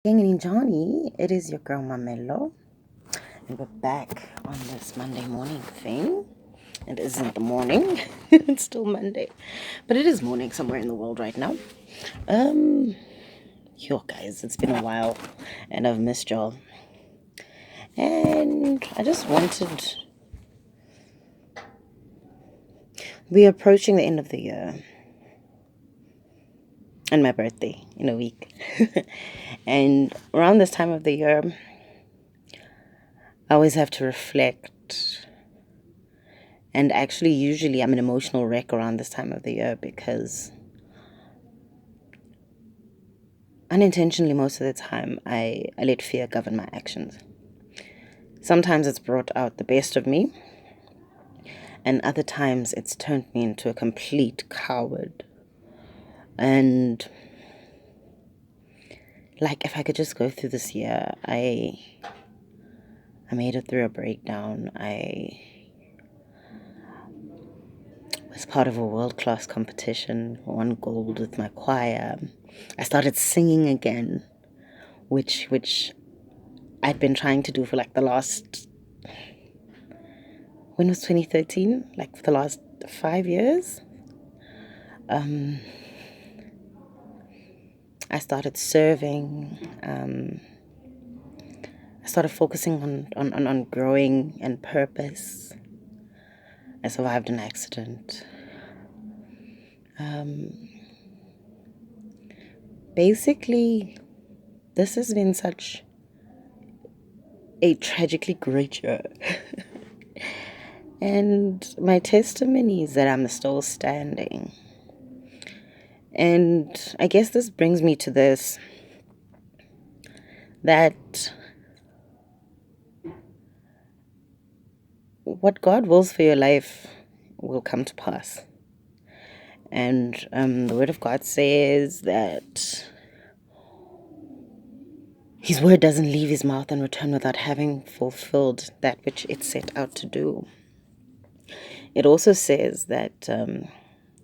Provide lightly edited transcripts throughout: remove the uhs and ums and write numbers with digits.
Gang and Johnny, it is your girl Mamelo, and we're back on this Monday morning thing. It isn't the morning, it's still Monday, but it is morning somewhere in the world right now. Yo, guys, it's been a while, and I've missed y'all. And I just wanted. We're approaching the end of the year, and my birthday in a week. And around this time of the year, I always have to reflect. And actually, usually, I'm an emotional wreck around this time of the year because unintentionally, most of the time, I let fear govern my actions. Sometimes it's brought out the best of me, and other times it's turned me into a complete coward. And like, if I could just go through this year, I made it through a breakdown. I was part of a world-class competition, won gold with my choir. I started singing again, which I'd been trying to do for like the last, when was 2013? Like for the last 5 years. I started serving. I started focusing on growing and purpose. I survived an accident. Basically, this has been such a tragically great year. And my testimony is that I'm still standing. And I guess this brings me to this, that what God wills for your life will come to pass. And the Word of God says that His Word doesn't leave His mouth and return without having fulfilled that which it set out to do. It also says that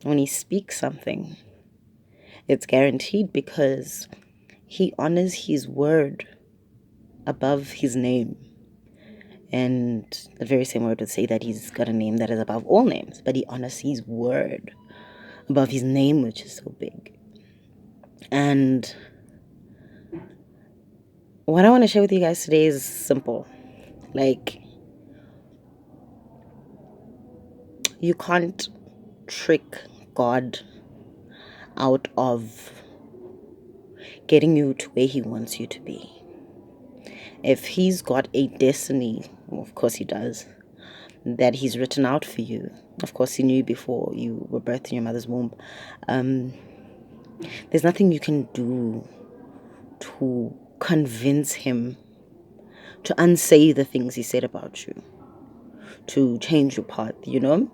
when He speaks something, it's guaranteed because He honors His Word above His name. And the very same word would say that He's got a name that is above all names, but He honors His Word above His name, which is so big. And what I want to share with you guys today is simple. Like, you can't trick God out of getting you to where He wants you to be. If He's got a destiny, well, of course He does, that He's written out for you. Of course, He knew you before you were birthed in your mother's womb. There's nothing you can do to convince Him to unsay the things He said about you, to change your path, you know?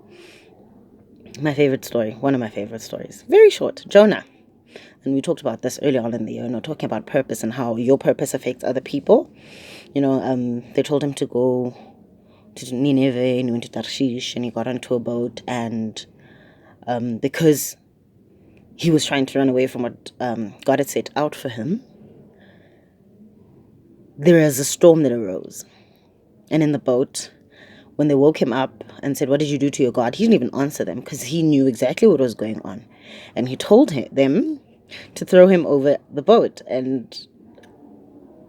My favorite story, one of my favorite stories, very short, Jonah. And we talked about this earlier on in the year, talking about purpose and how your purpose affects other people. They told him to go to Nineveh, and he went to Tarshish, and he got onto a boat, and because he was trying to run away from what God had set out for him, there was a storm that arose. And in the boat, when they woke him up and said, "What did you do to your God?" he didn't even answer them because he knew exactly what was going on. And he told them to throw him over the boat. And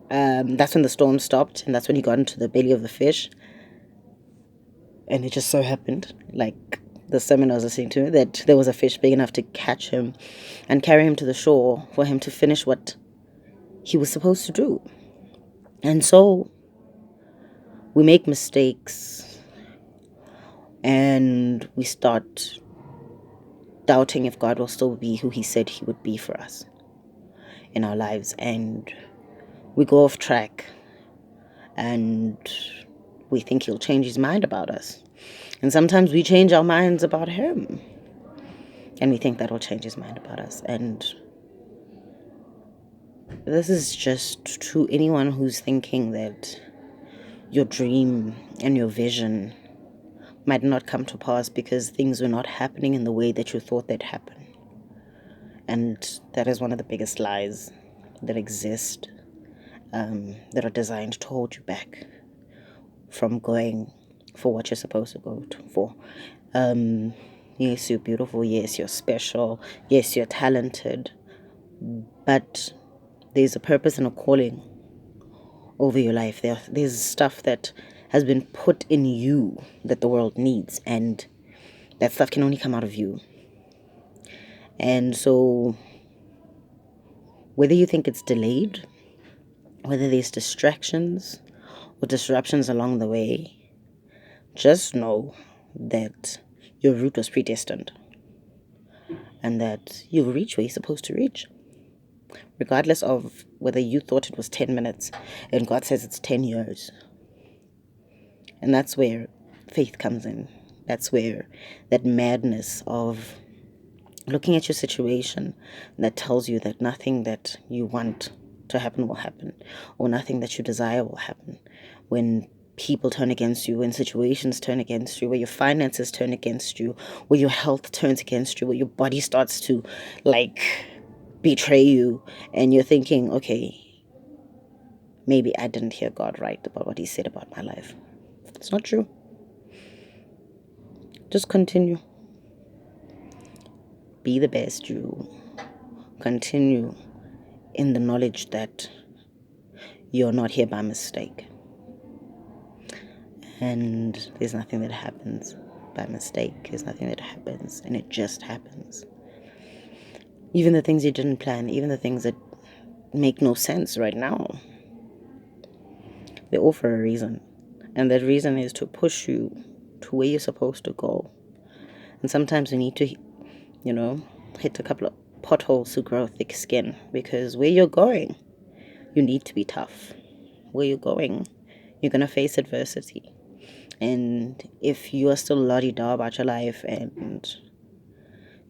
that's when the storm stopped, and that's when he got into the belly of the fish. And it just so happened, like the sermon I was listening to, that there was a fish big enough to catch him and carry him to the shore for him to finish what he was supposed to do. And so we make mistakes and we start doubting if God will still be who He said He would be for us in our lives. And we go off track and we think He'll change His mind about us. And sometimes we change our minds about Him and we think that will change His mind about us. And this is just to anyone who's thinking that your dream and your vision might not come to pass because things were not happening in the way that you thought they'd happen. And that is one of the biggest lies that exist. that are designed to hold you back from going for what you're supposed to for. Yes, you're beautiful. Yes, you're special. Yes, you're talented. But there's a purpose and a calling over your life. There's stuff that has been put in you that the world needs, and that stuff can only come out of you. And so, whether you think it's delayed, whether there's distractions or disruptions along the way, just know that your route was predestined and that you'll reach where you're supposed to reach, regardless of whether you thought it was 10 minutes and God says it's 10 years. And that's where faith comes in. That's where that madness of looking at your situation that tells you that nothing that you want to happen will happen, or nothing that you desire will happen. When people turn against you, when situations turn against you, where your finances turn against you, where your health turns against you, where your body starts to betray you, and you're thinking, okay, maybe I didn't hear God right about what he said about my life. It's not true. Just continue. Be the best you. Continue in the knowledge that you're not here by mistake. And there's nothing that happens by mistake. There's nothing that happens, and it just happens. Even the things you didn't plan, even the things that make no sense right now, they're all for a reason. And that reason is to push you to where you're supposed to go. And sometimes we need to, hit a couple of potholes to grow thick skin, because where you're going, you need to be tough. Where you're going, you're going to face adversity. And if you are still la-di-da about your life and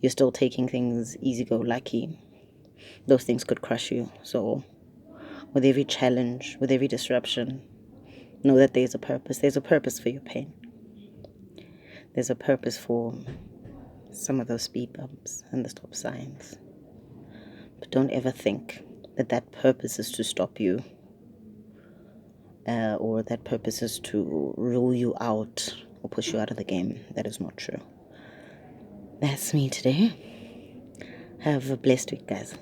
you're still taking things easy-go-lucky, those things could crush you. So with every challenge, with every disruption, know that there's a purpose. There's a purpose for your pain. There's a purpose for some of those speed bumps and the stop signs. But don't ever think that that purpose is to stop you, or that purpose is to rule you out or push you out of the game. That is not true. That's me today. Have a blessed week, guys.